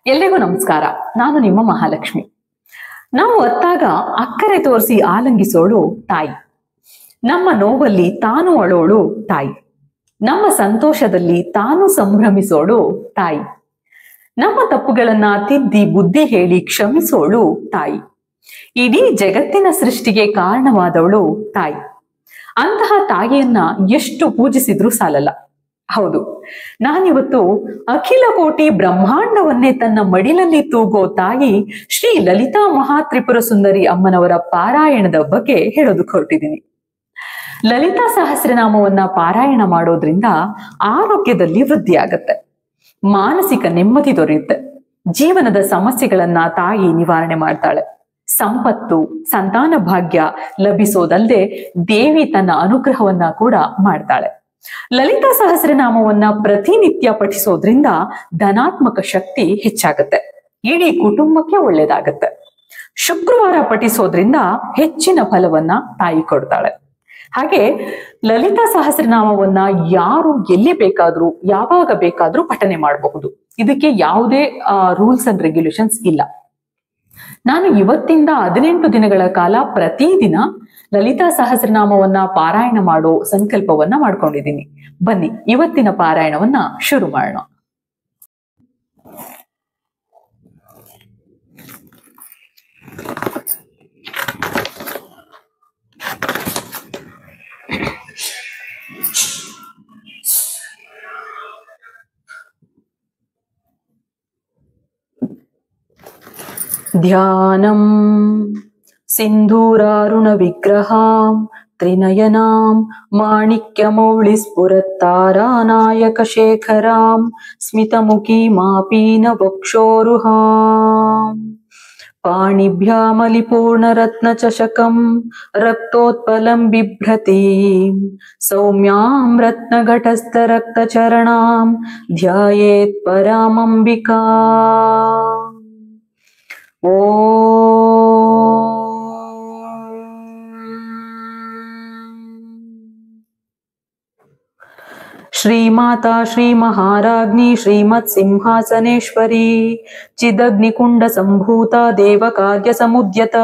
ಎಲ್ರಿಗೂ ನಮಸ್ಕಾರ. ನಾನು ನಿಮ್ಮ ಮಹಾಲಕ್ಷ್ಮಿ. ನಾವು ಅತ್ತಾಗ ಅಕ್ಕರೆ ತೋರಿಸಿ ಆಲಂಗಿಸೋಳು ತಾಯಿ. ನಮ್ಮ ನೋವಲ್ಲಿ ತಾನು ಅಳೋಳು ತಾಯಿ. ನಮ್ಮ ಸಂತೋಷದಲ್ಲಿ ತಾನು ಸಂಭ್ರಮಿಸೋಳು ತಾಯಿ. ನಮ್ಮ ತಪ್ಪುಗಳನ್ನ ತಿದ್ದಿ ಬುದ್ಧಿ ಹೇಳಿ ಕ್ಷಮಿಸೋಳು ತಾಯಿ. ಇಡೀ ಜಗತ್ತಿನ ಸೃಷ್ಟಿಗೆ ಕಾರಣವಾದವಳು ತಾಯಿ. ಅಂತಹ ತಾಯಿಯನ್ನ ಎಷ್ಟು ಪೂಜಿಸಿದ್ರೂ ಸಾಲಲ್ಲ. ಹೌದು, ನಾನಿವತ್ತು ಅಖಿಲ ಕೋಟಿ ಬ್ರಹ್ಮಾಂಡವನ್ನೇ ತನ್ನ ಮಡಿಲಲ್ಲಿ ತೂಗೋ ತಾಯಿ ಶ್ರೀ ಲಲಿತಾ ಮಹಾತ್ರಿಪುರ ಸುಂದರಿ ಅಮ್ಮನವರ ಪಾರಾಯಣದ ಬಗ್ಗೆ ಹೇಳೋದಕ್ಕೆ ಹೊರಟಿದ್ದೀನಿ. ಲಲಿತಾ ಸಹಸ್ರನಾಮವನ್ನ ಪಾರಾಯಣ ಮಾಡೋದ್ರಿಂದ ಆರೋಗ್ಯದಲ್ಲಿ ವೃದ್ಧಿ ಆಗತ್ತೆ, ಮಾನಸಿಕ ನೆಮ್ಮದಿ ದೊರೆಯುತ್ತೆ, ಜೀವನದ ಸಮಸ್ಯೆಗಳನ್ನ ತಾಯಿ ನಿವಾರಣೆ ಮಾಡ್ತಾಳೆ. ಸಂಪತ್ತು, ಸಂತಾನ ಭಾಗ್ಯ ಲಭಿಸೋದಲ್ಲದೆ ದೇವಿ ತನ್ನ ಅನುಗ್ರಹವನ್ನ ಕೂಡ ಮಾಡ್ತಾಳೆ. ಲಲಿತಾ ಸಹಸ್ರನಾಮವನ್ನ ಪ್ರತಿನಿತ್ಯ ಪಠಿಸೋದ್ರಿಂದ ಧನಾತ್ಮಕ ಶಕ್ತಿ ಹೆಚ್ಚಾಗತ್ತೆ, ಇಡೀ ಕುಟುಂಬಕ್ಕೆ ಒಳ್ಳೇದಾಗತ್ತೆ. ಶುಕ್ರವಾರ ಪಠಿಸೋದ್ರಿಂದ ಹೆಚ್ಚಿನ ಫಲವನ್ನ ತಾಯಿ ಕೊಡ್ತಾಳೆ. ಹಾಗೆ ಲಲಿತಾ ಸಹಸ್ರನಾಮವನ್ನ ಯಾರು ಎಲ್ಲಿ ಬೇಕಾದ್ರೂ ಯಾವಾಗ ಬೇಕಾದ್ರೂ ಪಠನೆ ಮಾಡಬಹುದು. ಇದಕ್ಕೆ ಯಾವುದೇ ರೂಲ್ಸ್ ಅಂಡ್ ರೆಗ್ಯುಲೇಷನ್ಸ್ ಇಲ್ಲ. ನಾನು ಇವತ್ತಿಂದ 18 ದಿನಗಳ ಕಾಲ ಪ್ರತಿದಿನ ಲಲಿತಾ ಸಹಸ್ರನಾಮವನ್ನ ಪಾರಾಯಣ ಮಾಡೋ ಸಂಕಲ್ಪವನ್ನ ಮಾಡ್ಕೊಂಡಿದ್ದೀನಿ. ಬನ್ನಿ ಇವತ್ತಿನ ಪಾರಾಯಣವನ್ನ ಶುರು ಮಾಡೋಣ. ಧ್ಯಾನಂ ಸಿಂಧೂರಾರುಣ ವಿಗ್ರಹಾಂ ತ್ರಿನಯನಾಂ ಮಾಣಿಕ್ಯಮೌಳಿ ಸ್ಫುರತ್ತಾರಾನಾಯಕ ಶೇಖರಾಂ ಸ್ಮಿತಮುಖಿ ಮಾಪೀನ ವಕ್ಷೋರುಹಾಂ ಪಾಣಿಭ್ಯಾಮಲಿಪೂರ್ಣರತ್ನ ಚಷಕಂ ರಕ್ತೋತ್ಪಲಂ ಬಿಭ್ರತೀಂ ಸೌಮ್ಯಾಂ ರತ್ನಘಟಸ್ಥ ರಕ್ತಚರಣಾಂ ಧ್ಯಾಯೇತ್ ಪರಾಮಂಬಿಕಾ. ಶ್ರೀಮಾತಾ ಶ್ರೀ ಮಹಾರಾಜ್ಞಿ ಶ್ರೀಮತ್ ಸಿಂಹಾಸನೇಶ್ವರಿ ಚಿದಗ್ನಿಕುಂಡ ಸಂಭೂತ ದೇವಕಾರ್ಯ ಸಮುದ್ಯತ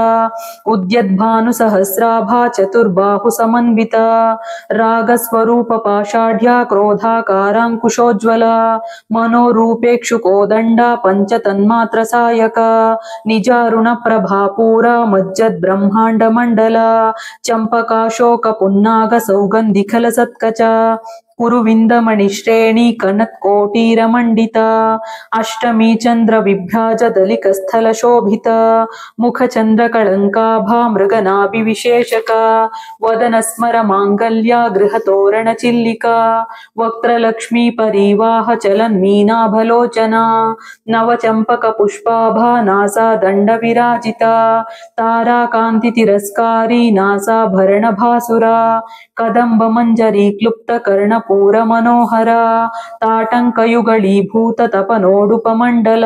ಉದ್ಯದ್ಭಾನು ಸಹಸ್ರಾಭಾ ಚತುರ್ಬಾಹು ಸಮನ್ವಿತ ರಾಗಸ್ವರೂಪ ಪಾಷಾಢ್ಯ ಕ್ರೋಧಾಕಾರಾಂಕುಶೋಜ್ವಲ ಮನೋರೂಪೇಕ್ಷು ಕೋದಂಡ ಪಂಚತನ್ಮಾತ್ರ ಸಾಯಕ ನಿಜಾರುಣ ಪ್ರಭಾಪೂರ ಮಜ್ಜದ್ ಬ್ರಹ್ಮಾಂಡ ಮಂಡಲ ಚಂಪಕಾಶೋಕ ಪುನ್ನಾಗ ಸೌಗಂಧಿಖಲ ಸತ್ಕಚ ಕುರುವಿಂದಮಣಿ ಶ್ರೇಣಿ ಕನತ್ಕೋಟೀರ ಮಂಡಿತ ಅಷ್ಟಮಿ ಚಂದ್ರ ವಿಭ್ರಾಜ ದಲಿಕ ಸ್ಥಲ ಶೋಭಿತ ಮುಖ ಚಂದ್ರ ಕಳಂಕಾಭಾ ಮೃಗನಾಭಿ ವಿಶೇಷಕ ವದನ ಸ್ಮರ ಮಾಂಗಲ್ಯ ಗೃಹ ತೋರಣ ಚಿಲ್ಲಿಕ ವಕ್ತ್ರಲಕ್ಷ್ಮೀ ಪರಿವಾಹ ಚಲನ್ ಮೀನಾಭಲೋಚನ ನವ ಚಂಪಕ ಪುಷ್ಪಾಭಾ ನಾಸಾ ದಂಡ ವಿರಾಜಿತ ತಾರಾಕಾಂತಿ ತಿರಸ್ಕಾರಿ ನಾಸಾಭರಣ ಭಾಸುರ ಕದಂಬ ಮಂಜರಿ ಕ್ಲುಪ್ತ ಕರ್ಣ ಪೂರ ಮನೋಹರ ತಾಟಂಕಯುಗಳೀಭೂತ ತಪನೋಡುಪಮಂಡಲ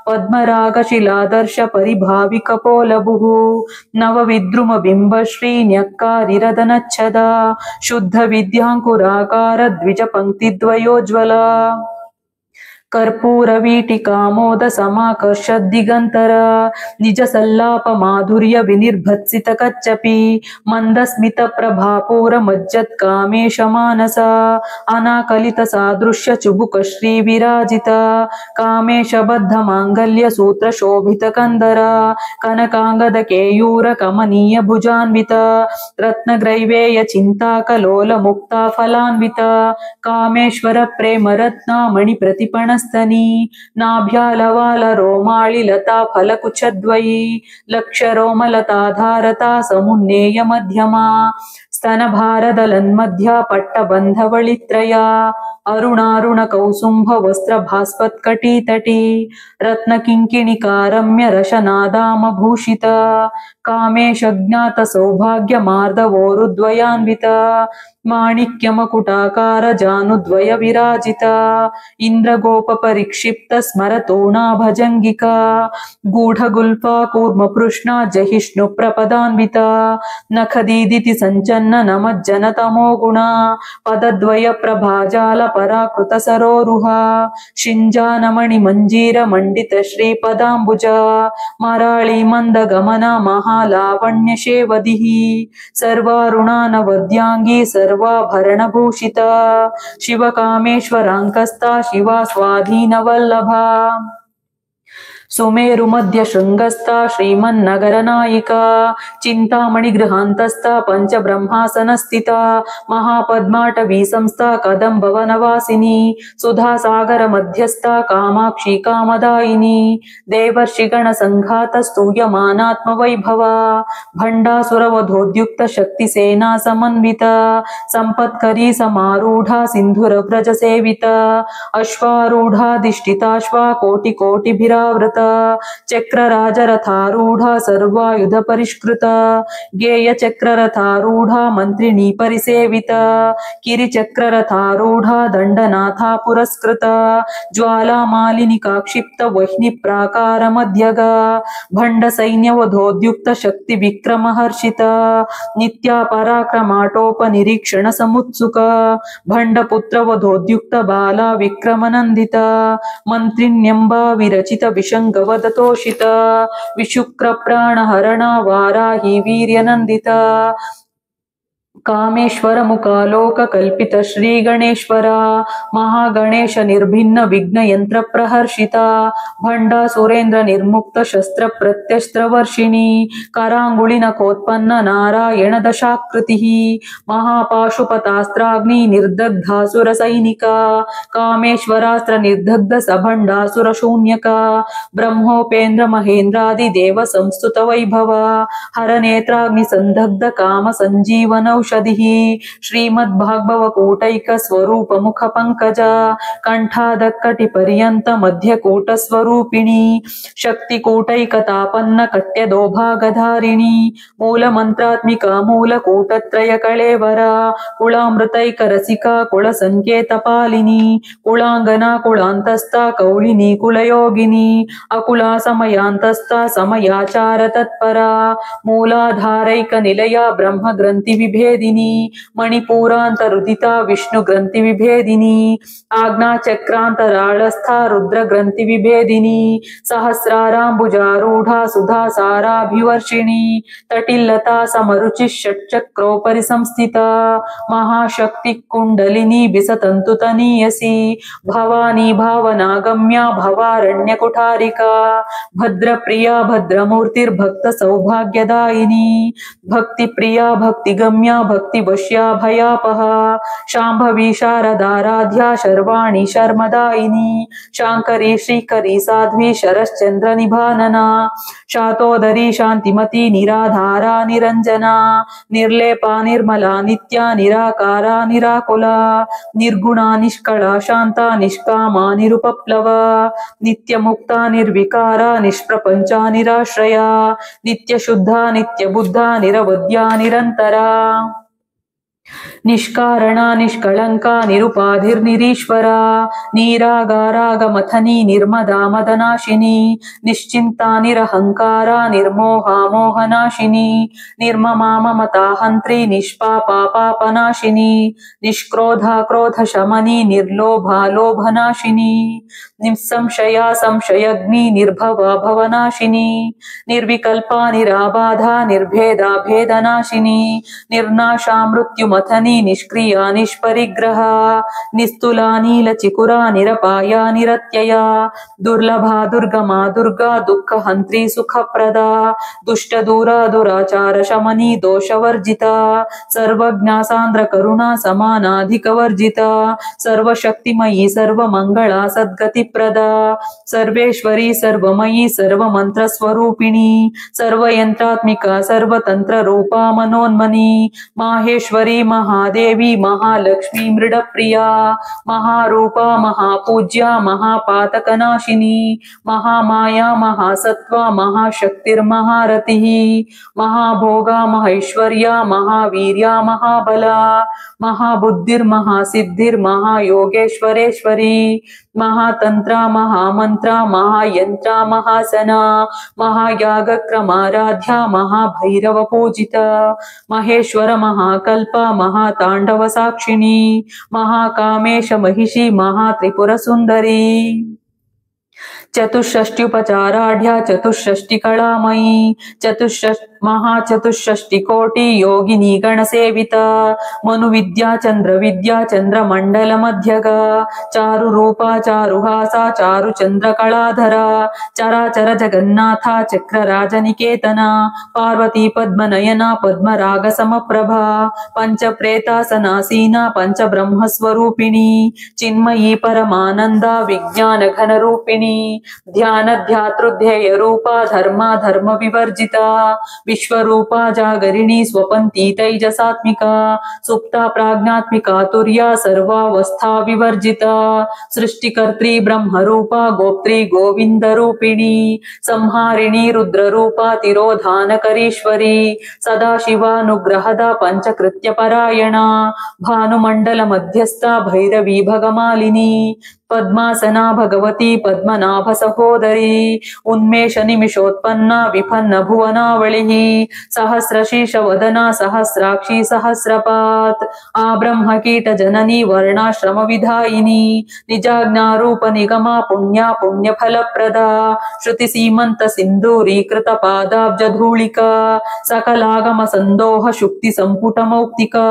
ಪದ್ಮರಾಗ ಶಿಲಾದರ್ಶ ಪರಿಭಾವಿ ಕಪೋಲಭು ನವ ವಿದ್ರುಮ ಬಿಂಬ ಶ್ರೀ ನ್ಯಕ್ಕಾರಿರದನಚ್ಛದ ಶುದ್ಧ ವಿದ್ಯಾಂಕುರಾಕಾರ ದ್ವಿಜ ಪಂಕ್ತಿದ್ವಯೋಜ್ವಲ ಕರ್ಪೂರ ವೀಟಿಕಾಮೋದ ಸಮಾಕರ್ಷ ದಿಗಂತರ ನಿಜ ಸಲ್ಲಾಪ ಮಾಧುರ್ಯ ವಿನಿರ್ಭತ್ಸಿತ ಕಚ್ಚಪಿ ಮಂದಸ್ಮಿತ ಪ್ರಭಾಪೂರ ಮಜ್ಜತ್ ಕಾಮೇಶ ಮಾನಸ ಅನಾಕಲಿತ ಸಾದೃಶ್ಯ ಚುಬುಕ ಶ್ರೀ ವಿರಾಜಿತ ಕಾಮೇಶ ಬದ್ಧ ಮಾಂಗಲ್ಯ ಸೂತ್ರ ಶೋಭಿತ ಕಂದರ ಕನಕಾಂಗದ ಕೇಯೂರ ಕಮನೀಯ ಭುಜಾನ್ವಿತ ರತ್ನಗ್ರೈವೇಯ ಚಿಂತಾಕಲೋಲ ಮುಕ್ತಾ ಫಲಾನ್ವಿತ ಕಾಮೇಶ್ವರ ಪ್ರೇಮ ರತ್ನ ಮಣಿ ಪ್ರತಿಪಣ ಸ್ತನಿ ನಾಭ್ಯಾಲವಾಲ ರೋಮಾಳಿ ಲತಾ ಫಲಕುಚದ್ವಯಿ ಲಕ್ಷ ರೋಮಲತಾಧಾರತಾ ಸಮುನ್ನೇಯ ಮಧ್ಯಮ ಸ್ತನಭಾರದಲನ್ಮಧ್ಯ ಪಟ್ಟಬಂಧವಳಿತ್ರಯ ಅರುಣಾರುಣ ಕೌಸುಂಭ ವಸ್ತ್ರ ಭಾಸ್ಪತ್ಕಟೀತಟಿ ರತ್ನ ಕಿಂಕಿಣಿಕಾರಮ್ಯ ರಶನಾದಾಮ ಭೂಷಿತ ಕಾಮೇಶ ಜ್ಞಾತ ಸೌಭಾಗ್ಯ ಮಾರ್ಧವೋರುದ್ವಯಾನ್ವಿತ ಮಾಣಿಕ್ಯಮಕುಟಾಕಾರ ಜಾನುದ್ವಯ ವಿರಾಜಿತ ಇಂದ್ರಗೋಪ ಪರಿಕ್ಷಿಪ್ತ ಸ್ಮರತೋಣಾ ಭಜಂಗಿಕಾ ಗೂಢಗುಲ್ಫಾ ಕೂರ್ಮಪೃಷ್ಣ ಜಹಿಷ್ಣು ಪ್ರಪದಾನ್ವಿತ ನಖದೀದಿತಿ ಸಂಚನ್ನ ನಮಜ್ಜನ ತಮೋ ಗುಣ ಪದದ್ವಯ ಪ್ರಭಾಜಾಲ ಪರಾಕೃತ ಸರೋರುಹ ಶಿಂಜಾನಮಣಿ ಮಂಜೀರ ಮಂಡಿತ ಶ್ರೀಪದಾಂಬುಜ ಮರಾಳಿ ಮಂದ ಗಮನ ಮಹಾಲಾವಣ್ಯ ಶೇವದಿಹಿ ಸರ್ವಾರುಣಾನವದ್ಯಾಂಗಿ ಸರ್ವಾಭರಣಭೂಷಿತ ಶಿವಕಾಮೇಶ್ವರಾಂಕಸ್ಥ ಶಿವ ಸ್ವಾಧೀನವಲ್ಲಭ ಸುಮೇರು ಮಧ್ಯ ಶೃಂಗಸ್ಥ ಶ್ರೀಮನ್ನಗರ ನಾಯಿಕ ಚಿಂತಾಮಣಿ ಗೃಹಾಂತಸ್ಥ ಪಂಚಬ್ರಹ್ಮಾಸನ ಸ್ಥಿತ ಮಹಾಪದ್ಮಾಟವಿ ಸಂಸ್ಥ ಕದಂಬವನವಾಸಿನಿ ಸುಧಾಸಾಗರ ಮಧ್ಯಸ್ಥ ಕಾಮಾಕ್ಷಿ ಕಾಮದಾಯಿನಿ ದೇವರ್ಷಿಗಣ ಸಂಘಾತ ಸ್ತೂಯಮಾನಾತ್ಮ ವೈಭವ ಭಂಡಾಸುರವಧೋದ್ಯುಕ್ತ ಶಕ್ತಿ ಸೇನಾ ಸಮನ್ವಿತ ಸಂಪತ್ಕರಿ ಸಮಾರೂಢ ಸಿಂಧುರ ವ್ರಜ ಸೇವಿತ ಅಶ್ವಾರೂಢಾಧಿಷ್ಠಿತಾಶ್ವ ಕೋಟಿ ಕೋಟಿಭಿರಾವೃತ ಚಕ್ರರಾಜರಥಾರೂಢ ಸರ್ವಾಯುಧ ಪರಿಷ್ಕೃತ ಗೇಯ ಚಕ್ರರಥಾರೂಢ ಮಂತ್ರಿಣೀ ಪರಿಸೇವಿತ ಕಿರಿಚಕ್ರರಥಾರೂಢ ದಂಡನಾಥ ಪುರಸ್ಕೃತ ಜ್ವಾಲಾಮಾಲಿನಿ ಕಾಕ್ಷಿಪ್ತ ವಹ್ನಿ ಪ್ರಾಕಾರ ಮಧ್ಯಗ ಭಂಡ ಸೈನ್ಯವಧೋದ್ಯುಕ್ತ ಶಕ್ತಿ ವಿಕ್ರಮ ಹರ್ಷಿತ ನಿತ್ಯ ಪರಾಕ್ರಮಾಟೋಪ ನಿರೀಕ್ಷಣ ಸಮುತ್ಸುಕ ಭಂಡ ಪುತ್ರವಧೋದ್ಯುಕ್ತ ಬಾಲ ವಿಕ್ರಮನಂದಿತ ಮಂತ್ರಿಣ್ಯಂಬ ವಿರಚಿತ ವಿಶಂಗವದತೋಷಿತ ವಿಶುಕ್ರ ಪ್ರಾಣ ಹರಣ ವಾರಾಹಿ ವೀರ್ಯನಂದಿತ ಕಾಮೇಶ್ವರ ಮುಖಾಲೋಕ ಕಲ್ಪಿತ ಶ್ರೀ ಗಣೇಶ್ವರ ಮಹಾಗಣೇಶ ನಿರ್ಭಿನ್ನ ವಿಘ್ನ ಯಂತ್ರ ಪ್ರಹರ್ಷಿತ ಭಂಡ ಸುರೇಂದ್ರ ನಿರ್ಮುಕ್ತ ಶಸ್ತ್ರ ಪ್ರತ್ಯಸ್ತ್ರ ವರ್ಷಿಣಿ ಕರಾಂಗುಳಿನ ಕೋತ್ಪನ್ನ ನಾರಾಯಣ ದಶಾಕೃತಿ ಮಹಾಪಾಶುಪತಾಸ್ತ್ರಾಗ್ನಿ ನಿರ್ದಗ್ಧಾಸುರ ಸೈನಿಕ ಕಾಮೇಶ್ವರಾಸ್ತ್ರ ನಿರ್ದಗ್ಧ ಸಭಂಡಾಸುರ ಶೂನ್ಯಕ ಬ್ರಹ್ಮೋಪೇಂದ್ರ ಮಹೇಂದ್ರಾದಿ ದೇವ ಸಂಸ್ತುತ ವೈಭವ ಹರನೇತ್ರಾಗ್ನಿ ಸಂದಗ್ಧ ಕಾಮ ಸಂಜೀವನೌಷಧಿ ಶ್ರೀಮದ್ಭಾಗವತ ಕೂಟೈಕ ಸ್ವರೂಪ ಮುಖ ಪಂಕಜ ಕಂಠಾದಕ್ಕಟಿ ಪರ್ಯಂತ ಮಧ್ಯಕೂಟ ಸ್ವರೂಪಿಣಿ ಶಕ್ತಿ ಕೂಟೈಕ ತಾಪನ್ನ ಕಟ್ಯದೋಭಾಗಧಾರಿಣಿ ಮೂಲ ಮಂತ್ರಾತ್ಮಿಕ ಮೂಲ ಕೂಟತ್ರಯ ಕಳೇವರ ಕುಳಾಮೃತೈಕ ರಸಿಕಾ ಕುಳ ಸಂಕೇತ ಪಾಲಿನಿ ಕುಳಾಂಗನ ಕುಳಾಂತಸ್ಥ ಕೌಳಿನಿ ಕುಲಯೋಗಿನಿ ಅಕುಲಾ ಸಮಯಾಂತಸ್ಥ ಸಮಯಾಚಾರ ತತ್ಪರ ಮೂಲಾಧಾರೈಕ ನಿಲಯ ಬ್ರಹ್ಮ ಗ್ರಂಥಿ ವಿಭೇದಿನಿ ಮಣಿಪೂರಾಂತರುದಿತ ವಿಷ್ಣು ಗ್ರಂಥಿ ವಿಭೇದಿನಿ ಆಜ್ಞಾ ಚಕ್ರಾಂತರಾಳಸ್ಥ ರುದ್ರ ಗ್ರಂಥಿ ವಿಭೇದಿನಿ ಸಹಸ್ರಾರಾಂಬುಜಾರೂಢ ಸುಧಾ ಸಾರಾಭಿವರ್ಷಿಣಿ ತಟಿಲ್ಲತಾ ಸಮರುಚಿ ಷಟ್ಚಕ್ರೋಪರಿ ಸಂಸ್ಥಿತ ಮಹಾಶಕ್ತಿ ಕುಂಡಲಿನಿ ಬಿಸತಂತು ತನೀಯಸಿ ಭವಾನಿ ಭಾವನಾಗಮ್ಯ ಭವಾರಣ್ಯ ಕುಠಾರಿಕಾ ಭದ್ರಪ್ರಿಯ ಭದ್ರಮೂರ್ತಿರ್ಭಕ್ತ ಸೌಭಾಗ್ಯದಾಯಿನಿ ಭಕ್ತಿ ಪ್ರಿಯ ಭಕ್ತಿಗಮ್ಯ ಭಕ್ತಿ ವಶ್ಯ ಭಯಾಪಹ ಶಾಂಭವಿ ಶಾರದಾರಾಧ್ಯ ಶರ್ವಾಣಿ ಶರ್ಮದಾಯಿನಿ ಶಾಂಕರಿ ಶ್ರೀಕರಿ ಸಾಧ್ವಿ ಶರಶ್ಚಂದ್ರ ನಿಭಾನನ ಶಾತೋದರಿ ಶಾಂತಿಮತಿ ನಿರಾಧಾರ ನಿರಂಜನ ನಿರ್ಲೇಪ ನಿರ್ಮಲ ನಿತ್ಯ ನಿರಾಕಾರ ನಿರಾಕುಲ ನಿರ್ಗುಣ ನಿಷ್ಕಳ ಶಾಂತ ನಿಷ್ಕಾಮ ನಿರುಪಪ್ಲವ ನಿತ್ಯ ಮುಕ್ತ ನಿರ್ವಿಕಾರ ನಿಷ್ಪ್ರಪಂಚ ನಿರಾಶ್ರಯ ನಿತ್ಯ ಶುದ್ಧ ನಿತ್ಯ ಬುದ್ಧ ನಿರವದ್ಯ ನಿರಂತರ ನಿಷ್ಕಾರಣ ನಿಷ್ಕಳಂಕ ನಿರುಪಾಧಿರ್ನಿರೀಶ್ವರ ನೀರಾಗಾರಾಗಮಥನಿ ನಿರ್ಮದಾ ಮದನಾಶಿನಿ ನಿಶ್ಚಿಂತ ನಿರಹಂಕಾರ ನಿರ್ಮೋಹ ಮೋಹನಾಶಿನಿ ನಿರ್ಮಮಾ ಮಮತಾಹಂತ್ರಿ ನಿಷ್ಪಾಪ ಪಾಪನಾಶಿನಿ ನಿಷ್ಕ್ರೋಧ ಕ್ರೋಧ ಶಮನಿ ನಿರ್ಲೋಭ ಲೋಭನಾಶಿನಿ ನಿಸ್ಸಂಶಯ ಸಂಶಯಗ್ನಿ ನಿರ್ಭವ ಭವನಾಶಿನಿ ನಿರ್ವಿಕಲ್ಪ ನಿರಾಬಾಧ ನಿರ್ಭೇದ ಭೇದನಾಶಿನಿ ನಿರ್ನಾಶ ಮೃತ್ಯುಮಥನಿ ನಿಷ್ಕ್ರಿಯ ನಿಷ್ಪರಿಗ್ರಹ ನಿಸ್ತುಲ ನೀಲ ಚಿಕುರ ನಿರಪಾಯ ನಿರತ್ಯಯ ದುರ್ಲಭ ದುರ್ಗಮ ದುರ್ಗಾ ದುಃಖ ಹಂತ್ರಿ ಸುಖಪ್ರದ ದುಷ್ಟ ದೂರ ದುರಾಚಾರ ಶಮನಿ ದೋಷವರ್ಜಿತ ಸರ್ವಜ್ಞ ಸಾಂದ್ರ ಕರುಣಾ ಸಮಾನಾಧಿಕ ವರ್ಜಿತ ಸರ್ವಶಕ್ತಿಮಯಿ ಸರ್ವಮಂಗಳ ಸದ್ಗತಿ ಪ್ರದ ಸರ್ವೇಶ್ವರಿ ಸರ್ವಮಯಿ ಸರ್ವಮಂತ್ರ ಸ್ವರೂಪಿಣಿ ಸರ್ವಯಂತ್ರಾತ್ಮಿಕ ಸರ್ವತಂತ್ರ ರೂಪಾ ಮನೋನ್ಮನಿ ಮಾಹೇಶ್ವರಿ महादेवी महालक्ष्मी मृडप्रिया महारूपा महापूज्या महापातकनाशिनी महामाया महासत्वा महाशक्तिर्महारतिः महाभोगा महैश्वर्या महावीर्या महाबला महाबुद्धिर्महासिद्धिर्महायोगेश्वरेश्वरी महातंत्रा महामंत्रा महायंत्रा महासना महायागक्रमाराध्या महाभैरव पूजिता महेश्वर महाकल्प महातांडव साक्षिणी महाकामेश महिषी महात्रिपुरसुंदरी चतुष्षष्ट्युपचाराढ्या चतुष्षष्टिकलामयी महाचतुष्षष्टिकोटि योगिनी गणसेविता मनुविद्या चंद्रविद्या चंद्रमण्डलमध्यगा चारुरूपा चारुहासा चारुचंद्रकलाधरा चराचर जगन्नाथा चक्रराजनिकेतना पार्वती पद्मनयना पद्मरागसमप्रभा पंचप्रेतासनासीना पंचब्रह्मस्वरूपिणी चिन्मयी परमानंदा विज्ञानघनरूपिणी ध्यानध्यातृध्येय रूपा धर्मा धर्म विवर्जिता विश्वरूपा जागरिणी स्वपन्ती तैजसात्मिका सुप्ता प्राज्ञात्मिका तुर्या सर्वावस्था विवर्जिता सृष्टिकर्त्री ब्रह्मरूपा गोप्त्री गोविंदरूपिणी संहारिणी रुद्ररूपा तिरोधानकरीश्वरी सदाशिवानुग्रहदा पंचकृत्यपरायणा भानुमण्डल मध्यस्था भैरवी भगमालिनी पद्मासना भगवती पद्मनाभ सहोदरी उन्मेष निमिषोत्पन्ना विपन्न भुवनावलिः सहस्रशीर्ष वदना सहस्राक्षी सहस्रपात् आब्रह्म कीट जननी वर्णाश्रम विधायिनी निजाज्ञारूप निगमा पुण्या पुण्यफलप्रदा श्रुति सीमंत सिंधूरीकृत पादाब्ज धूलिका सकलागम संदोह शुक्ति संपुट मौक्तिका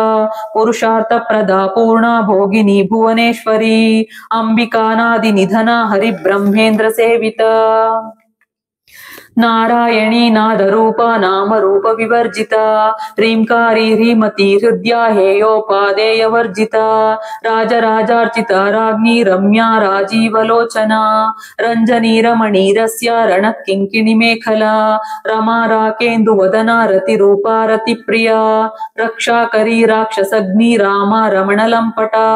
पुरुषार्थ प्रदा पूर्णा भोगिनी भुवनेश्वरी अंबिकानादि निधना हरि ब्रह्मेन्द्र सेविता नारायणी नादरूपा नामरूप विवर्जिता ह्रींकारी ह्रीमती हृद्या हेयोपादेय वर्जिता राजराजार्चिता राज्ञी रम्या राजीवलोचना रंजनी रमणीरस्या रणकिंकिणी मेखला रमा राकेन्दुवदना रतिरूपा रतिप्रिया रक्षाकरी राक्षसग्नि रामा रमणलंपटा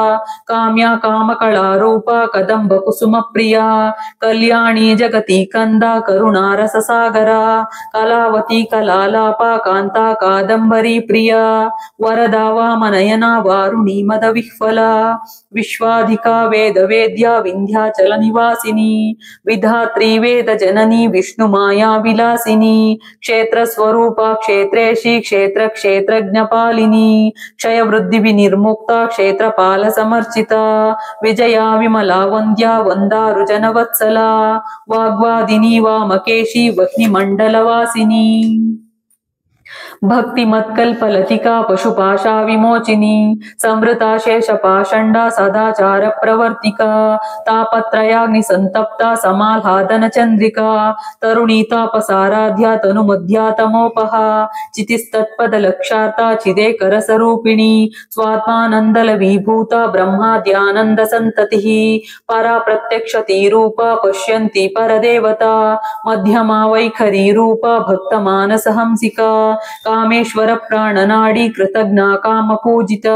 काम्या कामकलारूपा कदम्ब कुसुमप्रिया कल्याणी जगती कंदा करुणारस सागरा कलावती कलालापा कांता कादंबरी प्रिया वरदा वामनयना वारुणी मदविह्वला विश्वाधिका वेद वेद्या विंध्याचल निवासिनी विधात्री वेद जननी विष्णु माया विलासिनी क्षेत्र स्वरूपा क्षेत्रेशी क्षेत्र क्षेत्रज्ञपालिनी क्षय वृद्धि विनिर्मुक्ता क्षेत्रपाल समर्चिता विजया विमला वंद्या वंदारु जनवत्सला वाग्वादिनी वामकेशी वह्निमण्डलवासिनी भक्तिमत्कल्पलतिका पशुपाशा विमोचिनी संवृता शेषपाषण्डा सदाचार प्रवर्तिका तापत्रयाग्नि संतप्ता समाह्लादन चंद्रिका तरुणी तापसाराध्या तनुमध्या तमोपहा चितिस्तत्पद लक्षार्ता चिदेकर स्वरूपिणी स्वात्मानंदल विभूता ब्रह्माद्यानंद संततिः परा प्रत्यक्षती रूपा पश्यन्ति परदेवता मध्यमा वैखरी रूपा भक्तमानस हंसिका कामेश्वर प्राणनाडी कृतज्ञा काम पूजिता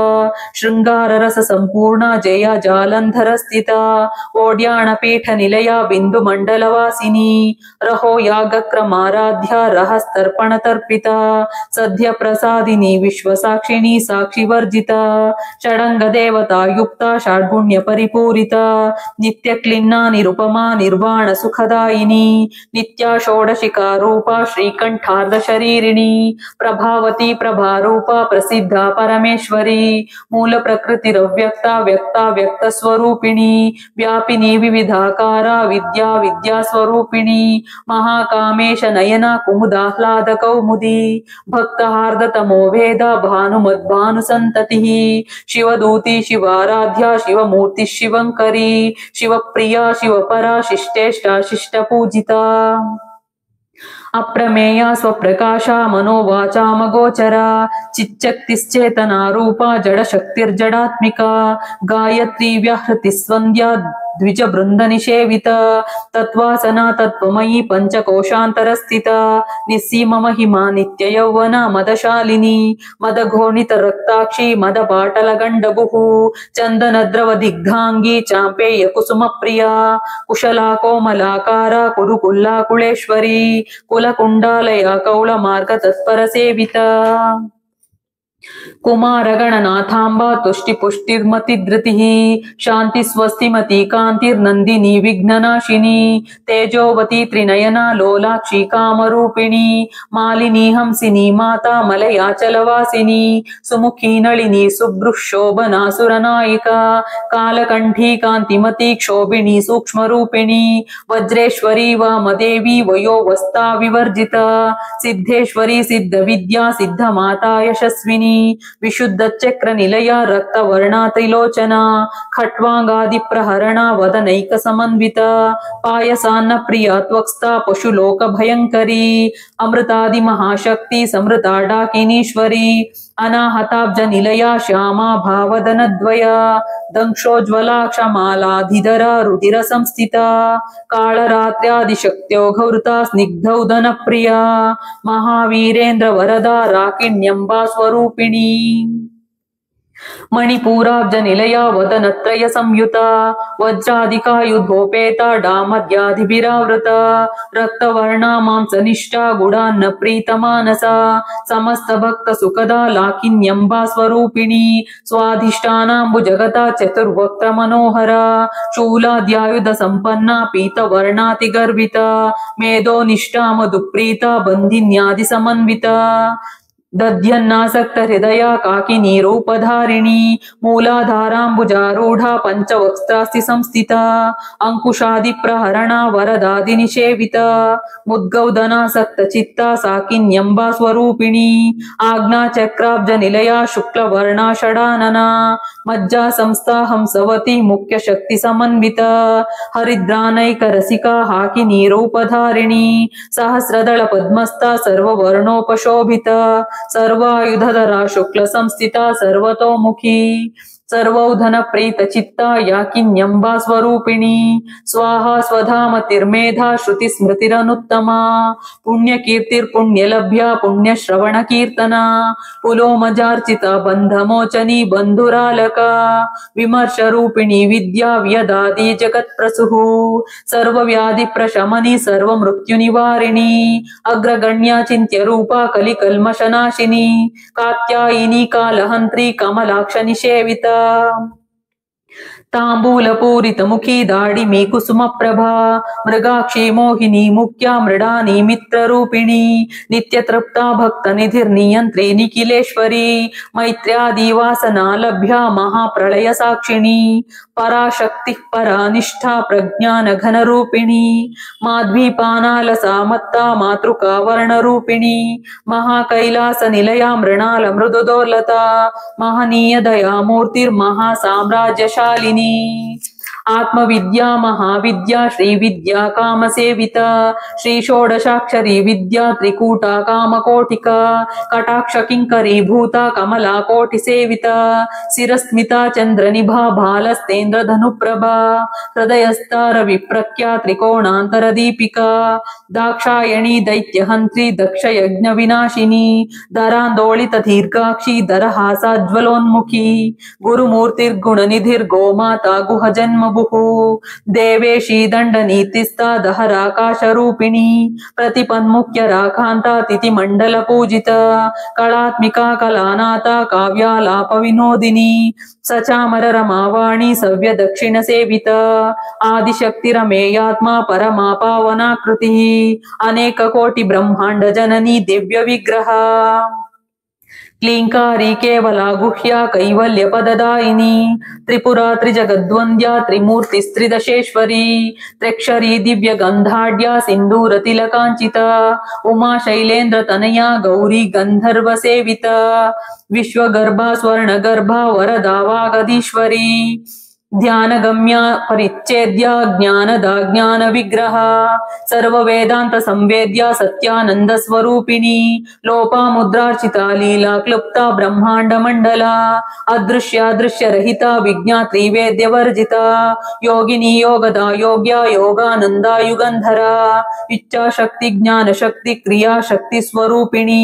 श्रृंगार रस संपूर्णा जया जालंधर स्थिता ओड्याण पीठ निलया बिंदु मंडलवासिनी रहो यागक्रमाराध्या रहस्तर्पण तर्पिता सद्य प्रसादिनी विश्वसाक्षिणी साक्षी वर्जिता षडंग देवता युक्ता षड्गुण्य परिपूरिता नित्य क्लिन्ना निरुपमा निर्वाण सुखदायिनी नित्या षोडशिका रूपा श्रीकंठार्ध शरीरिणी प्रभावती प्रभारूपा प्रसिद्धा परमेश्वरी मूल प्रकृतिरव्यक्ता व्यक्ता व्यक्त स्वरूपिणी व्यापिनी विविधाकारा विद्या विद्या स्वरूपिणी महाकामेश नयना कुमुदाह्लाद कौमुदी भक्तहार्द तमो वेदा भानुमद्भानु संततिः शिवदूती शिवाराध्या शिवमूर्ति शिवंकरी शिवप्रिया शिवपरा शिष्टेष्टा शिष्टपूजिता अप्रमेया स्वप्रकाशा मनोवाचामगोचरा चिच्चक्तिश्चेतना रूपा जड़ शक्तिर्जडात्मिका गायत्री व्याहृति स्वन्द्या द्विजबृन्दनिषेविता तत्त्वासना तत्त्वमयी पञ्चकोशान्तरस्थिता निस्सीम महिमा नित्ययौवना मदशालिनी मदघोणितरक्ताक्षी मदपाटलगण्डभुः चन्दनद्रवदिग्धाङ्गी चाम्पेयकुसुमप्रिया कुशला कोमलाकारा कुरुकुल्ला कुलेश्वरी कुलकुण्डालया कौलमार्गतत्परसेविता कुमारगणनाथाम्बा तुष्टिपुष्टिर्मतिधृतिः शान्ति स्वस्तिमती कान्तिर्नन्दिनी विघ्ननाशिनी तेजोवती त्रिनयना लोलाक्षी कामरूपिणी मालिनी हंसिनी माता मलयाचलवासिनी सुमुखी नलिनी सुभृशोभना सुरनायिका कालकण्ठी कान्तिमती क्षोभिणी सूक्ष्मरूपिणी वज्रेश्वरी वामदेवी वयोवस्था विवर्जिता सिद्धेश्वरी सिद्धविद्या सिद्धमाता यशस्विनी विशुद्धचक्र निलया रक्तवर्णा त्रिलोचना खट्वांगादि प्रहरणा वदनैक समन्विता पायसान्न प्रिया त्वक्स्ता पशुलोक भयंकरी अमृतादि महाशक्ति समृता डाकिनीश्वरी अनाहताब्ज निलया श्यामा भावदनद्वया दंक्षोज्ज्वला क्षमालाधिधरा रुधिर संस्थिता कालरात्र्यादिशक्त्यो घौरता स्निग्धौदन प्रिया महावीरेन्द्र वरदा राकिण्यम्बा स्वरूपिणी मणिपूराब्ज निलया वदनत्रय संयुता वज्रादिकायुधोपेता डामद्याधिभिरावृता रक्तवर्णा मांसनिष्ठा गुडान्न प्रीतमानसा समस्त भक्त सुखदा लाकिन्यम्बा स्वरूपिणी स्वाधिष्ठानाम्बुजगता चतुर्वक्त्र मनोहरा शूलाद्यायुध संपन्ना पीतवर्णातिगर्विता मेधोनिष्ठा मधुप्रीता बन्धिन्यादि समन्विता दध्यन्नासक्त हृदया काकिनी रूपधारिणी मूलाधाराम्बुजारूढ़ा पंचवक्त्रास्ति संस्थिता अंकुशादि प्रहरणा वरदादि निषेविता मुद्गौदनासक्त चित्ता साकिन्यम्बा स्वरूपिणी आज्ञा चक्राब्ज निलया शुक्लवर्णा षडानना मज्जा संस्था हंसवती मुख्य शक्ति समन्विता हरिद्रानैक रसिका हाकिनी रूपधारिणी सहस्रदल पद्मस्था सर्ववर्णोपशोभिता सर्वायुधधरा शुक्ल संस्थिता सर्वतोमुखी सर्वौधन प्रीत चित्ता याकिन्यम्बा स्वरूपिणी स्वाहा स्वधामतिर्मेधा श्रुति स्मृतिरनुत्तमा पुण्यकीर्तिर्पुण्यलभ्या पुण्यश्रवण कीर्तना पुलोमजार्चिता बन्धमोचनी बन्धुरालका विमर्श रूपिणी विद्या व्यदादि जगत्प्रसुः सर्वव्याधि प्रशमनी सर्वमृत्युनिवारिणी अग्रगण्या चिन्त्य रूपा कलिकल्मषनाशिनी कात्यायिनी कालहन्त्री कमलाक्ष निषेविता तांबूलपूरित मुखी दाडिमी कुसुम प्रभा मृगाक्षी मोहिनी मुख्या मृडानी मित्ररूपिणी नित्यतृप्ता भक्त निधिर्नियंत्री निखिलेश्वरी मैत्र्यादि वासना लभ्या महाप्रलय साक्षिणी पराशक्ति परानिष्ठा प्रज्ञान घन रूपिणी माध्वीपानालसा मत्ता मातृका वर्ण रूपिणी महाकैलास निलया मृणाल मृदुदोलता महनीय दया मूर्तिर्महासाम्राज्यशालिनी आत्मविद्या महाविद्या श्रीविद्या कामसेविता श्री षोडशाक्षरी विद्या त्रिकूटा कामकोटिका कटाक्ष किंकरी भूता कमला कोटि सेविता शिरस्मिता चंद्रनिभा भालस्तेन्द्र धनुप्रभा हृदयस्तार विप्रख्या त्रिकोणांतर दीपिका दाक्षायणी दैत्यहंत्री दक्ष यज्ञ विनाशिनी दरांदोलित दीर्घाक्षी दरहासाज्वलोन्मुखी गुरुमूर्तिर्गुणनिधिर्गोमाता गुहजन्म देवेशी दंड नीतिस्ता दहराकाश रूपिणी प्रतिपन्मुख्य राकांता तिथि मंडल पूजिता कलात्मिका कलानाता काव्यालाप विनोदिनी सचामर रमावाणी सव्य दक्षिण सेविता आदिशक्ति रमेयात्मा परमा पावनाकृति अनेक कोटि ब्रह्मांड जननी दिव्य विग्रह क्लींकारी केवला गुह्या कैवल्य पददायिनी त्रिपुरा त्रिजगद्वन्द्या त्रिमूर्तिस्त्रिदशेश्वरी त्र्यक्षरी दिव्य गंधाढ्या सिंधूर तिलकांचिता उमा शैलेन्द्र तनया गौरी गंधर्व सेविता विश्वगर्भा स्वर्णगर्भा वरदा वागधीश्वरी ಧ್ಯಾನಗಮ್ಯ ಪರಿಚ್ಛೇದ್ಯ ಜ್ಞಾನದ ಜ್ಞಾನ ವಿಗ್ರಹ ಸರ್ವ ವೇದಾಂತ ಸಂವೇದ್ಯ ಸತ್ಯಾನಂದ ಸ್ವರೂಪಿಣಿ ಲೋಪಾಮುದ್ರಾರ್ಚಿತ ಲೀಲಾ ಕ್ಲುಪ್ತ ಬ್ರಹ್ಮಾಂಡ ಮಂಡಲ ಅದೃಶ್ಯ ದೃಶ್ಯ ರಹಿತ ವಿಜ್ಞಾತ್ರಿ ವೇದ್ಯ ವರ್ಜಿತ ಯೋಗಿನಿ ಯೋಗದ ಯೋಗ್ಯ ಯೋಗಾನಂದ ಯುಗಂಧರ ಇಚ್ಛಾಶಕ್ತಿ ಜ್ಞಾನ ಶಕ್ತಿ ಕ್ರಿಯಾ ಶಕ್ತಿ ಸ್ವರೂಪಿಣಿ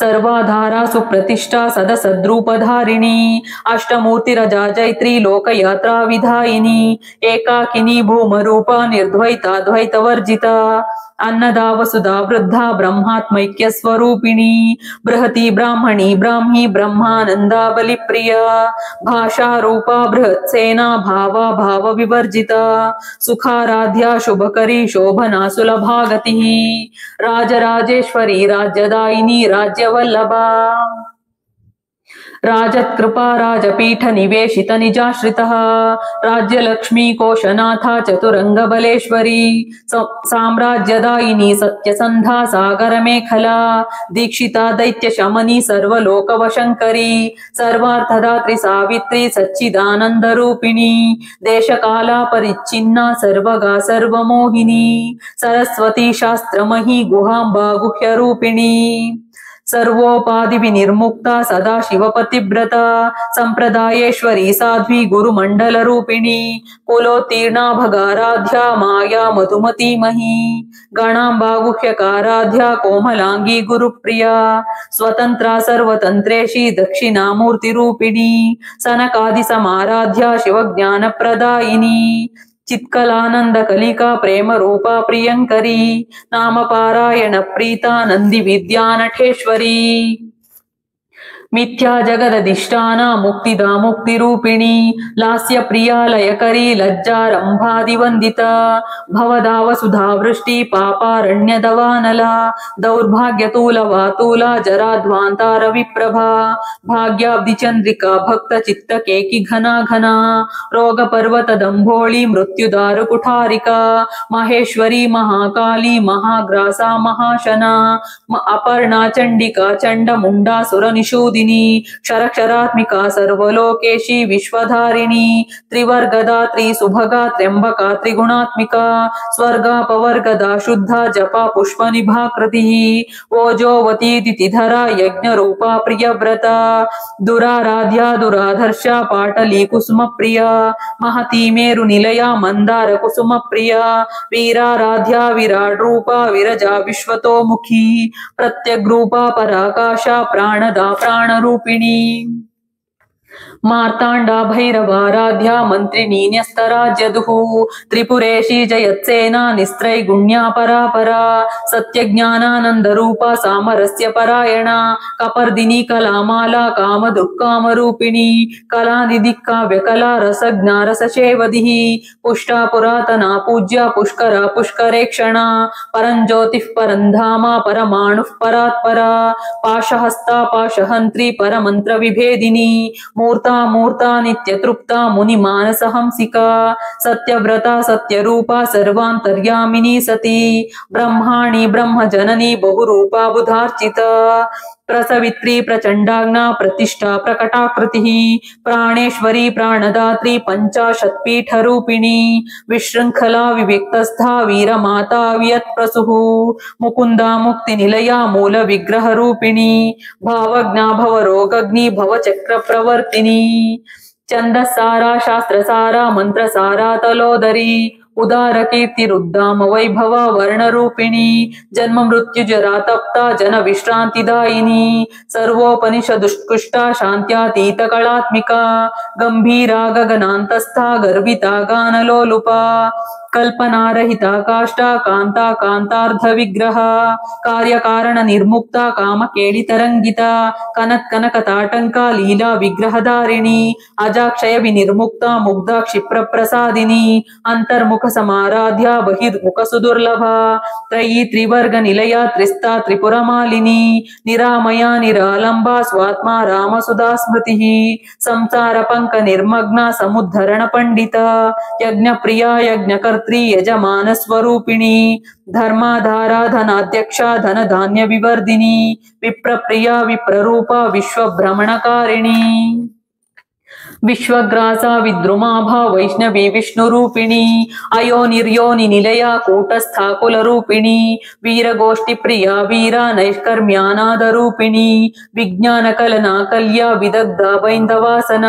ಸರ್ವಾಧಾರ ಸುಪ್ರತಿಷ್ಠಾ ಸದಸದ್ರೂಪಧಾರಿಣಿ ಅಷ್ಟಮೂರ್ತಿರಜಾ ಜೈತ್ರಿ ಲೋಕಯಾತ್ರಾ ವಿಧಾಯಿನಿ ಏಕಾಕಿನಿ ಭೂಮರೂಪ ನಿರ್ದ್ವೈತಾದ್ವೈತ ವರ್ಜಿತ ಅನ್ನದಾ ವಸುಧಾ ವೃದ್ಧ ಬ್ರಹ್ಮಾತ್ಮೈಕ್ಯ ಸ್ವರೂಪಿಣಿ ಬೃಹತಿ ಬ್ರಾಹ್ಮಣಿ ಬ್ರಾಹ್ಮಿ ಬ್ರಹ್ಮಾನಂದ ಬಲಿಪ್ರಿಯ ಭಾಷಾ ರೂಪ ಬೃಹತ್ ಸೇನಾ ಭಾವ ಭಾವ ವಿವರ್ಜಿತ ಸುಖಾರಾಧ್ಯ ಶುಭಕರಿ ಶೋಭನಾ ಸುಲಭಾಗತಿ ರಾಜರಾಜೇಶ್ವರಿ ರಾಜ್ಯದಾಯಿನಿ ರಾಜ್ಯವಲ್ಲಭ ರಾಜತ್ಕೃಪಾ ರಾಜಪೀಠ ನಿವೇಶಿತ ನಿಜಾಶ್ರಿತಃ ರಾಜ್ಯಲಕ್ಷ್ಮೀ ಕೋಶನಾಥ ಚತುರಂಗ ಬಲೇಶ್ವರಿ ಸಾಮ್ರಾಜ್ಯದಾಯಿನಿ ಸತ್ಯಸಂಧಾ ಸಾಗರ ಮೇಖಲಾ ದೀಕ್ಷಿತಾ ದೈತ್ಯ ಶಮನಿ ಸರ್ವಲೋಕವಶಂಕರಿ ಸರ್ವಾರ್ಥದಾತ್ರಿ ಸಾವಿತ್ರಿ ಸಚ್ಚಿದಾನಂದ ರೂಪಿಣಿ ದೇಶಕಾಲ ಪರಿಚ್ಛಿನ್ನ ಸರ್ವಗಾ ಸರ್ವಮೋಹಿನಿ ಸರಸ್ವತಿ ಶಾಸ್ತ್ರಮಹಿ ಗುಹಾಂಬಾ ಗುಹ್ಯ ರೂಪಿಣಿ ಸರ್ವೋಪಾಧಿ ವಿನಿರ್ಮುಕ್ತ ಸದಾ ಶಿವಪತಿವ್ರತ ಸಂಪ್ರದಾಯೇಶ್ವರಿ ಸಾಧ್ವಿ ಗುರುಮಂಡಲ ರೂಪಿಣಿ ಕುಲೋತ್ತೀರ್ಣಾ ಭಗಾರಾಧ್ಯ ಮಾಯಾ ಮಧುಮತಿ ಮಹಿ ಗಣಾಂಬಾ ಗುಹ್ಯಕಾರಾಧ್ಯ ಕೋಮಲಾಂಗಿ ಗುರುಪ್ರಿಯ ಸ್ವತಂತ್ರ ಸರ್ವತಂತ್ರೇಶಿ ದಕ್ಷಿಣಾಮೂರ್ತಿ ರೂಪಿಣಿ ಸನಕಾದಿ ಸಮಾರಾಧ್ಯ ಶಿವಜ್ಞಾನ ಪ್ರದಾಯಿನಿ ಚಿತ್ಕಲಾನಂದ ಕಲಿಕಾ ಪ್ರೇಮ ರೂಪ ಪ್ರಿಯಂಕರಿ ನಾಮ ಪಾರಾಯಣ ಪ್ರೀತ ನಂದಿ ವಿದ್ಯಾ ನಠೇಶ್ವರಿ ಮಿಥ್ಯಾ ಜಗದಧಿಷ್ಠಾನ ಮುಕ್ತಿದ ಮುಕ್ತಿ ರೂಪಿಣಿ ಲಾಸ್ಯ ಪ್ರಿಯಾಲಯಕರಿ ಲಜ್ಜಾರಂಭಾದಿ ವಂದಿತ ಭವದಾವ ಸುಧಾವೃಷ್ಟಿ ಪಾಪಾರಣ್ಯದವಾನಲ ದೌರ್ಭಾಗ್ಯ ತೂಲ ವಾತೂಲ ಜರಾಧ್ವಾಂತಾರ ವಿಪ್ರಭಾ ಭಾಗ್ಯಾಬ್ಧಿ ಚಂದ್ರಿಕಾ ಭಕ್ತ ಚಿತ್ತ ಕೇಕಿ ಘನ ಘನ ರೋಗ ಪರ್ವತ ದಂಭೋಳಿ ಮೃತ್ಯುದಾರು ಕುಠಾರಿಕಾ ಮಹೇಶ್ವರಿ ಮಹಾಕಾಲಿ ಮಹಾಗ್ರಾಸ ಮಹಾಶನ ಅಪರ್ಣಾ ಚಂಡಿಕಾ ಚಂಡ ಮುಂಡಾಸುರ ನಿಷೂದಿ ಕ್ಷರಕ್ಷರಾತ್ಮಿಕಾ ಸರ್ವಲೋಕೇಶಿ ವಿಶ್ವಧಾರಿಣಿ ತ್ರಿವರ್ಗದಾತ್ರಿ ಸುಭಗಾ ತ್ರ್ಯಂಬಕಾ ತ್ರಿಗುಣಾತ್ಮಿಕಾ ಸ್ವರ್ಗಾಪವರ್ಗದ ಶುದ್ಧ ಜಪ ಪುಷ್ಪ ನಿಭಾಕೃತಿ ಓಜೋವತಿ ದಿತಿಧರ ಯಜ್ಞ ರೂಪ ಪ್ರಿಯವ್ರತ ದುರಾರಾಧ್ಯ ದುರಾಧರ್ಷ ಪಾಟಲಿ ಕುಸುಮ ಪ್ರಿಯ ಮಹತಿ ಮೇರು ನಿಲಯ ಮಂದಾರ ಕುಸುಮ ಪ್ರಿಯ ವೀರಾರಾಧ್ಯ ವಿರಾಟ್ ರೂಪ ವಿರಜಾ ವಿಶ್ವತೋಮುಖಿ ಪ್ರತ್ಯಗ್ರೂಪ ಪರಾಕಾಶ ಪ್ರಾಣದ ಪ್ರಾಣ ರೂಪಿಣಿ ಮಾರ್ತಾಂಡ ಭೈರವಾರಾಧ್ಯ ಮಂತ್ರಿಣೀ ನ್ಯಸ್ತರಾಜ್ಯದುಹು ತ್ರಿಪುರೇಶಿ ಜಯತ್ಸೇನಾ ನಿಸ್ತ್ರೈಗುಣ್ಯ ಪರಾಪರ ಸತ್ಯಜ್ಞಾನಾನಂದ ರೂಪ ಸಾಮರಸ್ಯ ಪರಾಯಣ ಕಪರ್ದಿನಿ ಕಲಾಮಾಲಾ ಕಾಮ ದುಃಖಾಮ ರೂಪಿಣಿ ಕಲಾನಿಧಿ ಕಾವ್ಯ ಕಲಾ ರಸಜ್ಞ ರಸಚೇವದಿ ಪುಷ್ಟ ಪುರಾತನ ಪೂಜ್ಯ ಪುಷ್ಕರ ಪುಷ್ಕರೇಕ್ಷಣ ಪರಂಜ್ಯೋತಿಃ ಪರಂಧಾಮ ಪರಮಾಣು ಪರಾತ್ಪರ ಪಾಶಹಸ್ತ ಪಾಶಹಂತ್ರಿ ಪರಮಂತ್ರ ವಿಭೇದಿನಿ ಮೂರ್ತ ಮೂರ್ತ ನಿತ್ಯ ತೃಪ್ತ ಮುನಿ ಮಾನಸ ಹಂಸಿಕಾ ಸತ್ಯವ್ರತ ಸತ್ಯರೂಪ ಸರ್ವಾಂತರ್ಯಾಮಿನಿ ಸತಿ ಬ್ರಹ್ಮಾಣಿ ಬ್ರಹ್ಮ ಜನನಿ ಬಹುರೂಪ ಬುಧಾರ್ಚಿತ ಪ್ರಸವಿತ್ರಿ ಪ್ರಚಂಡಾಗ್ನ ಪ್ರತಿಷ್ಠಾ ಪ್ರಕಟಾಕೃತಿ ಪ್ರಾಣೇಶ್ವರಿ ಪ್ರಾಣದಾತ್ರಿ ಪಂಚಾಶತ್ಪೀಠ ರೂಪಿಣಿ ವಿಶೃಂಖಲಾ ವಿವಿಕ್ತಸ್ಥ ವೀರ ಮಾತಾ ವಿಯತ್ ಪ್ರಸುಹು ಮುಕುಂದ ಮುಕ್ತಿ ನಿಲಯ ಮೂಲ ವಿಗ್ರಹ ರೂಪಿಣಿ ಭಾವಜ್ಞ ಭವರೋಗಗ್ನಿ ಭವಚಕ್ರ ಪ್ರವರ್ತಿನಿ ಛಂದಸ್ಸಾರ ಶಾಸ್ತ್ರಸಾರ ಮಂತ್ರಸಾರ ತಲೋದರಿ ಉದಾರ ಕೀರ್ತಿ ರುದ್ದಾಮ ವೈಭವ ವರ್ಣರೂಪಿಣಿ ಜನ್ಮ ಮೃತ್ಯು ಜರಾ ತಪ್ತ ಜನ ವಿಶ್ರಾಂತಿದಾಯಿನಿ ಸರ್ವೋಪನಿಷದುಷ್ಕುಷ್ಟ ಶಾಂತ್ಯಾತೀತ ಕಳಾತ್ಮಿಕ ಗಂಭೀರ ಗಗನಾಂತಸ್ಥ ಗರ್ವಿತ ಗಾನಲೋಲುಪ ಕಲ್ಪನಾರಹಿತ ಕಾಷ್ಟ ಕಾಂತ ಕಾಂತಾರ್ಧ ವಿಗ್ರಹ ಕಾರ್ಯಕಾರಣ ನಿರ್ಮುಕ್ತ ಕಾಮ ಕೇಳಿ ತರಂಗಿತ ಕನತ್ ಕನಕ ತಾಟಂಕ ಲೀಲಾ ವಿಗ್ರಹಧಾರಿಣಿ ಅಜಾಕ್ಷಯ ವಿನಿರ್ಮುಕ್ತ ಮುಗ್ಧ ಕ್ಷಿಪ್ರ ಪ್ರಸಾದಿನಿ ಅಂತರ್ಮುಖ ಸಮಾರಾಧ್ಯ ಬಹಿರ್ಮುಖ ಸುದುರ್ಲಭ ತ್ರಯೀ ತ್ರಿವರ್ಗ ನಿಲಯ ತ್ರಿಸ್ತಾ ತ್ರಿಪುರ ಮಾಲಿನಿ ನಿರಾಮಯ ನಿರಾಲಂಬ ಸ್ವಾತ್ಮ ರಾಮ ಸುಧಾ ಸ್ಮೃತಿ ಸಂಸಾರ ಪಂಕ ನಿರ್ಮಗ್ನ ಸಮುದ್ಧರಣ ಪಂಡಿತ ಯಜ್ಞ ಪ್ರಿಯ ಯಜ್ಞಕರ್ತ ಯಜಮಾನ ಸ್ವರೂಪಿಣಿ ಧರ್ಮಾಧಾರ ಧನಾಧ್ಯಕ್ಷ ಧನ ಧಾನ್ಯ ವಿವರ್ಧಿನಿ ವಿಪ್ರಪ್ರಿಯ ವಿಪ್ರರೂಪ ವಿಶ್ವಭ್ರಮಣಕಾರಿಣಿ ವಿಶ್ವಗ್ರಾಸ ವಿದ್ರುಮಾಭ ವೈಷ್ಣವಿ ವಿಷ್ಣುರೂಪಿಣಿ ಅಯೋನಿರ್ಯೋನಿ ನಿಲಯ ಕೂಟಸ್ಥಾ ಕುಲರೂಪಿಣಿ ವೀರಗೋಷ್ಠಿ ಪ್ರಿಯ ವೀರ ನೈಷ್ಕರ್ಮ್ಯಾನಾದ ರೂಪಿಣಿ ವಿಜ್ಞಾನ ಕಲನಾ ಕಲ್ಯ ವಿದಗ್ಧ ಬೈಂದವಾಸನ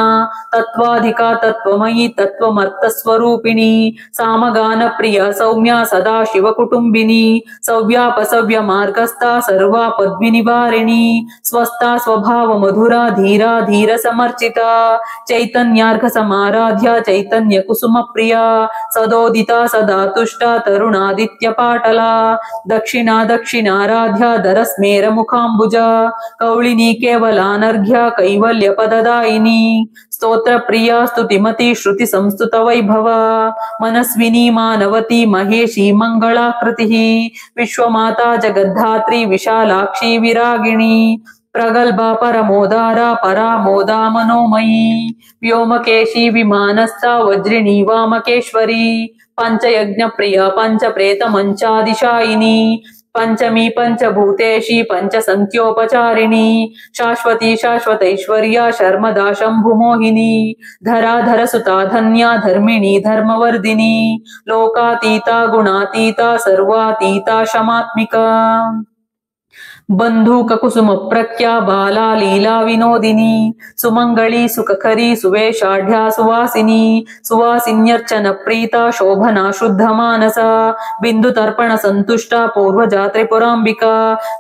ತತ್ವಾಧಿಕ ತತ್ವಮಯಿ ತತ್ವಮರ್ಥ ಸ್ವರೂಪಿಣಿ ಸಾಮಗಾನ ಪ್ರಿಯ ಸೌಮ್ಯ ಸದಾ ಶಿವ ಕುಟುಂಬಿನಿ ಸವ್ಯಾಪಸವ್ಯ ಮಾರ್ಗಸ್ಥ ಸರ್ವಾ ಪದ್ವಿನಿವಾರಿಣಿ ಸ್ವಸ್ಥ ಸ್ವಭಾವ ಮಧುರ ಧೀರ ಧೀರ ಸಮರ್ಚಿತ ಚೈತನ್ಯಾರ್ಘ ಸಮಾರಾಧ್ಯ ಚೈತನ್ಯ ಕುಸುಮ ಪ್ರಿಯ ಸದೋದಿತ ಸದಾ ತುಷ್ಟ ತರುಣಾದಿತ್ಯ ಪಾಟಲ ದಕ್ಷಿಣ ದಕ್ಷಿಣಾರಾಧ್ಯ ದರ ಸ್ಮೇರ ಮುಖಾಂಬುಜ ಕೌಳಿನಿ ಕೇವಲಾನರ್ಘ್ಯ ಕೈವಲ್ಯ ಪದದಾಯಿನಿ ಸ್ತೋತ್ರ ಪ್ರಿಯ ಸ್ತುತಿಮತಿ ಶ್ರುತಿ ಸಂಸ್ತುತ ವೈಭವ ಮನಸ್ವಿನಿ ಮಾನವತಿ ಮಹೇಶಿ ಮಂಗಳಾಕೃತಿ ವಿಶ್ವಮಾತಾ ಜಗದ್ಧಾತ್ರಿ ವಿಶಾಲಾಕ್ಷಿ ವಿರಾಗಿಣಿ ಪ್ರಗಲ್ಭ ಪರಮೋದಾರ ಪರಾಮೋದ ಮನೋಮಯಿ ವ್ಯೋಮಕೇಶಿ ವಿಮಾನಸ್ಥ ವಜ್ರಿಣಿ ವಾಮಕೇಶ್ವರಿ ಪಂಚಯಜ್ಞ ಪ್ರಿಯ ಪಂಚ ಪ್ರೇತ ಮಂಚಾದಿಶಾಯಿನಿ ಪಂಚಮಿ ಪಂಚಭೂತೇಶಿ ಪಂಚ ಸಂಖ್ಯೋಪಚಾರಿಣಿ ಶಾಶ್ವತಿ ಶಾಶ್ವತೈಶ್ವರ್ಯ ಶರ್ಮದಾ ಶಂಭು ಮೋಹಿನಿ ಧರಾಧರ ಸುತಾ ಧನ್ಯ ಧರ್ಮಿಣಿ ಧರ್ಮವರ್ಧಿನಿ ಲೋಕಾತೀತ ಗುಣಾತೀತ ಸರ್ವಾತೀತ ಶಮಾತ್ಮಿಕ ಬಂಧೂಕ ಕುಸುಮ ಪ್ರಖ್ಯ ಬಾಲಾ ಲೀಲಾ ವಿನೋದಿನಿ ಸುಮಂಗಳಿ ಸುಖಕರಿ ಸುವೇಶಾಢ್ಯ ಸುವಾಸಿನಿ ಸುವಾಸಿನ್ಯರ್ಚನ ಪ್ರೀತ ಶೋಭನಾ ಶುದ್ಧ ಮಾನಸ ಬಿಂದು ತರ್ಪಣ ಸಂತುಷ್ಟ ಪೂರ್ವಜ ತ್ರಿಪುರಾಂಬಿಕಾ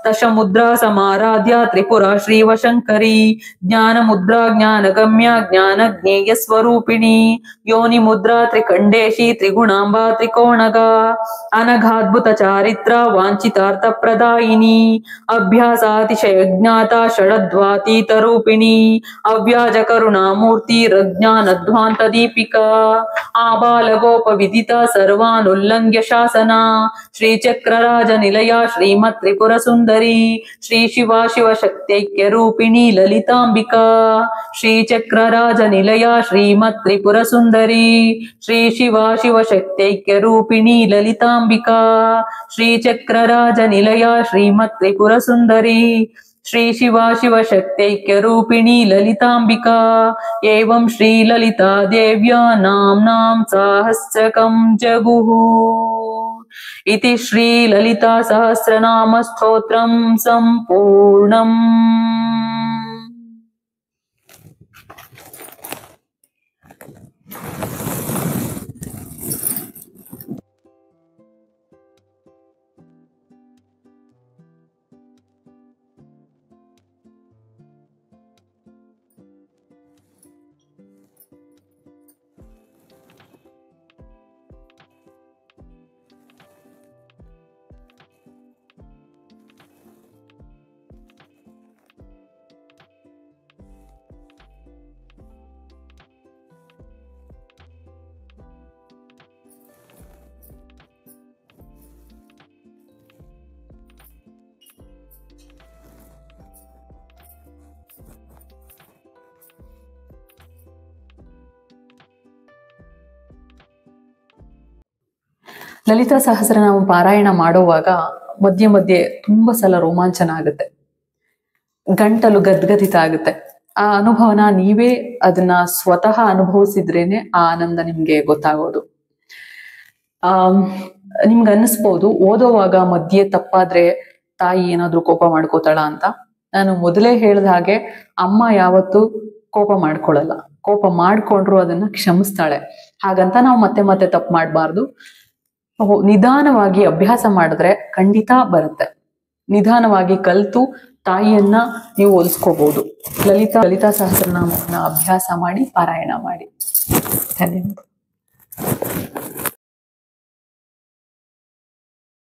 ದಶ ಮುದ್ರಾ ಸಮಾರಾಧ್ಯ ತ್ರಿಪುರ ಶ್ರೀವಶಂಕರಿ ಜ್ಞಾನ ಮುದ್ರಾ ಜ್ಞಾನಗಮ್ಯ ಜ್ಞಾನ ಜ್ಞೇಯ ಸ್ವರೂಪಿಣಿ ಯೋನಿ ಮುದ್ರಾ ತ್ರಿಕಂಡೇಶಿ ತ್ರಿಗುಣಾಂಬಾ ತ್ರಿಕೋಣಗ ಅನಘಾದ್ಭುತ ಚಾರಿತ್ರ ವಾಂಛಿತಾರ್ಥ ಪ್ರದಾಯಿನಿ ಅಭ್ಯಾಸಾತಿಶಯ ಜ್ಞಾತ ಷಡದ್ವಾತೀತ ರೂಪಿಣಿ ಅವ್ಯಾಜ ಕರುಣಾಮೂರ್ತಿ ರಜ್ಞಾನಧ್ವಾಂತ ದೀಪಿಕಾ ಆಬಾಲ ಗೋಪ ವಿದಿತ ಸರ್ವಾನುಲ್ಲಂಘ್ಯ ಶಾಸನ ಶ್ರೀಚಕ್ರರಾಜ ನಿಲಯ ಶ್ರೀಮತ್ ತ್ರಿಪುರ ಸುಂದರಿ ಶ್ರೀ ಶಿವ ಶಿವ ಶಕ್ತೈಕ್ಯ ರೂಪಿಣಿ ಲಲಿತಾಂಬಿಕಾ ಶ್ರೀಚಕ್ರರಾಜ ನಿಲಯ ಶ್ರೀಮತ್ ತ್ರಿಪುರ ಸುಂದರಿ ಶ್ರೀ ಶಿವ ಶಿವ ಶಕ್ತೈಕ್ಯ ರೂಪಿಣಿ ಲಲಿತಾಂಬಿಕಾ ಶ್ರೀಚಕ್ರರಾಜ ನಿಲಯ ಶ್ರೀಮತ್ ತ್ರಿಪುರ ಸುಂದರಿ ಶ್ರೀ ಶಿವ ಶಿವ ಶಕ್ತೈಕ್ಯ ರೂಪಿಣಿ ಲಲಿತಾಂಬಿಕಾ ಏವಂ ಶ್ರೀ ಲಲಿತಾ ದೇವ್ಯಾ ನಾಮ್ನಾಂ ಸಹಸ್ರಕಂ ಜಗುಃ ಇತಿ ಶ್ರೀ ಲಲಿತಾ ಸಹಸ್ರನಾಮ ಸ್ತೋತ್ರಂ ಸಂಪೂರ್ಣಂ. ಲಲಿತಾ ಸಹಸ್ರನಾಮ ಪಾರಾಯಣ ಮಾಡುವಾಗ ಮಧ್ಯೆ ಮಧ್ಯೆ ತುಂಬಾ ಸಲ ರೋಮಾಂಚನ ಆಗುತ್ತೆ, ಗಂಟಲು ಗದ್ಗದಿತ ಆಗುತ್ತೆ. ಆ ಅನುಭವನ ನೀವೇ ಅದನ್ನ ಸ್ವತಃ ಅನುಭವಿಸಿದ್ರೇನೆ ಆ ಆನಂದ ನಿಮ್ಗೆ ಗೊತ್ತಾಗೋದು. ನಿಮ್ಗೆ ಅನ್ನಿಸ್ಬೋದು ಓದೋವಾಗ ಮಧ್ಯೆ ತಪ್ಪಾದ್ರೆ ತಾಯಿ ಏನಾದ್ರೂ ಕೋಪ ಮಾಡ್ಕೋತಾಳ ಅಂತ. ನಾನು ಮೊದಲೇ ಹೇಳ್ದ ಹಾಗೆ ಅಮ್ಮ ಯಾವತ್ತೂ ಕೋಪ ಮಾಡ್ಕೊಳಲ್ಲ, ಕೋಪ ಮಾಡ್ಕೊಂಡ್ರು ಅದನ್ನ ಕ್ಷಮಿಸ್ತಾಳೆ. ಹಾಗಂತ ನಾವು ಮತ್ತೆ ಮತ್ತೆ ತಪ್ಪು ಮಾಡಬಾರ್ದು. ನಿಧಾನವಾಗಿ ಅಭ್ಯಾಸ ಮಾಡಿದ್ರೆ ಖಂಡಿತ ಬರುತ್ತೆ. ನಿಧಾನವಾಗಿ ಕಲ್ತು ತಾಯಿಯನ್ನ ನೀವು ಹೋಲಿಸ್ಕೋಬಹುದು. ಲಲಿತಾ ಸಹಸ್ರನಾಮವನ್ನ ಅಭ್ಯಾಸ ಮಾಡಿ ಪಾರಾಯಣ ಮಾಡಿ. ಧನ್ಯವಾದ.